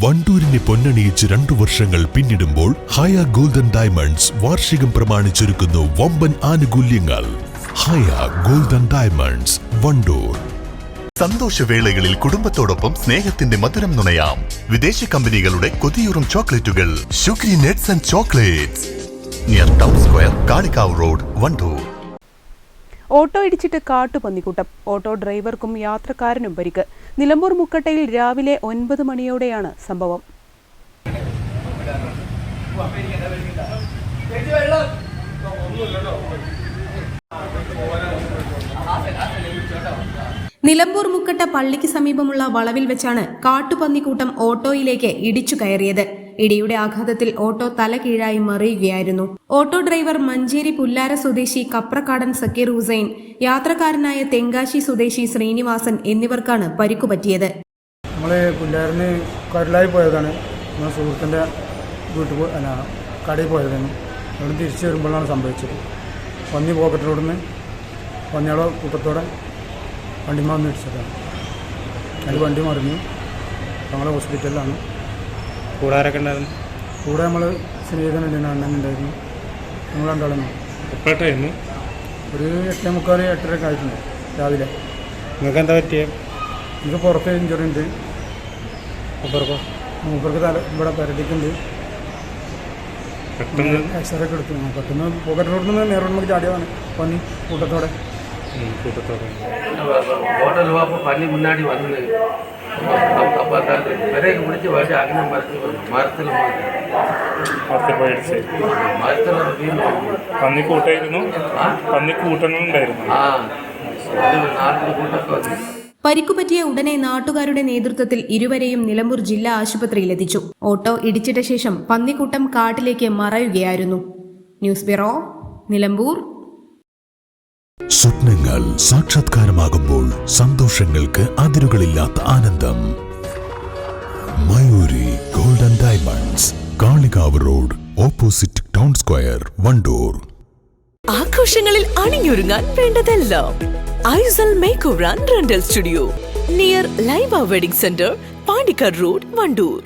വണ്ടൂരിനെ പൊന്നണിയിച്ച് 2 വർഷങ്ങൾ പിന്നിടുമ്പോൾ ഹയ golden diamonds വാർഷികം പ്രമാണിച്ചൊരുക്കുന്നു വമ്പൻ ആനുകൂല്യങ്ങൾ. Haya golden diamonds, Wandoor. സന്തോഷവേളകളിൽ കുടുംബത്തോടൊപ്പം സ്നേഹത്തിന്റെ മധുരം നുണയാം. വിദേശ കമ്പനികളുടെ കൊതിയൂറും ചോക്ലേറ്റുകൾ ഷുഗ്രി nuts and chocolates, near town square, Kalikavu road, Wandoor. Auto ഇടിച്ചിട്ട് കാട്ടുപന്നിക്കൂട്ടം. ഓട്ടോ ഡ്രൈവർക്കും യാത്രക്കാരനും പരിക്ക്. നിലമ്പൂർ മുക്കട്ടയിൽ രാവിലെ 9 മണിയോടെയാണ് സംഭവം. നിലമ്പൂർ മുക്കട്ട പള്ളിക്ക് സമീപമുള്ള വളവിൽ വെച്ചാണ് കാട്ടുപന്നിക്കൂട്ടം ഓട്ടോയിലേക്ക് ഇടിച്ചു കയറിയത്. ഇടിയുടെ ആഘാതത്തിൽ ഓട്ടോ തല കീഴായി മറിയുകയായിരുന്നു. ഓട്ടോ ഡ്രൈവർ മഞ്ചേരി പുല്ലാര സ്വദേശി കപ്രക്കാടൻ സക്കീർ ഹുസൈൻ, യാത്രക്കാരനായ തെങ്കാശി സ്വദേശി ശ്രീനിവാസൻ എന്നിവർക്കാണ് പരിക്കുപറ്റിയത്. നമ്മള് പുല്ലാരിന് കരുളായി പോയതാണ്. സുഹൃത്തിന്റെ വീട്ടിൽ കടയിൽ പോയതാണ്. അവിടെ തിരിച്ചു വരുമ്പോഴാണ് സംഭവിച്ചത്. പന്നി പോക്കറ്റ് റോഡിൽ നിന്ന് പന്നിയുടെ കൂട്ടത്തോടെ വണ്ടിമാ വന്ന് ഇടിച്ചതാണ്. അതിൽ വണ്ടി മറിഞ്ഞു. ഞങ്ങൾ ഹോസ്പിറ്റലിലാണ്. കൂടെ ആരൊക്കെ ഉണ്ടായിരുന്നു? കൂടെ നമ്മൾ സ്നേഹിതനുണ്ടായിരുന്നു, അണ്ണനുണ്ടായിരുന്നു. ഞങ്ങൾ രണ്ടാളെന്നു. എപ്പോഴായിരുന്നു? ഒരു 8:45, 8:30 ആയിട്ടുണ്ട് രാവിലെ. നിങ്ങൾക്ക് എന്താ പറ്റിയത്? എനിക്ക് പുറത്ത് ഇഞ്ചുറി ഉണ്ട്. മൂപ്പർക്ക് തല ഇവിടെ പരടിക്കുണ്ട്. എക്സ്റേ ഒക്കെ എടുത്തു. പെട്ടെന്ന് പോക്കറ്റ് റോഡിൽ നിന്ന് നേരെ റോഡിലേക്ക് ചാടിയതാണ് പന്നി കൂട്ടത്തോടെ. ஹோட்டல் வாப்போ பண்ணி முன்னாடி வந்து அப்போ விரைக்கு முடிச்சு வாட்டி அங்கே மரத்தில் പന്നിക്കൂട്ടായിരുന്നു. പന്നിക്കൂട്ടങ്ങളുണ്ടായിരുന്നു. 4 കൂട്ടൊക്കെ വന്നു. പരിക്കുപറ്റിയ ഉടനെ നാട്ടുകാരുടെ നേതൃത്വത്തിൽ ഇരുവരെയും നിലമ്പൂർ ജില്ലാ ആശുപത്രിയിലെത്തിച്ചു. ഓട്ടോ ഇടിച്ചിട്ട ശേഷം പന്നിക്കൂട്ടം കാട്ടിലേക്ക് മറയുകയായിരുന്നു. News bureau, Nilambur. സ്വപ്നങ്ങൾ സാക്ഷാത്കാരമാകുമ്പോൾ സന്തോഷങ്ങൾക്ക് അതിരുകളില്ലാത്ത ആനന്ദം. Mayoori golden diamonds, Kalikavu road, opposite town square, Wandoor. ആഘോഷങ്ങളിൽ അണിഞ്ഞൊരുങ്ങാൻ വേണ്ടതെല്ലാം Aisal make over and rental studio, near Laiba wedding centre, Pandikkad road, Wandoor.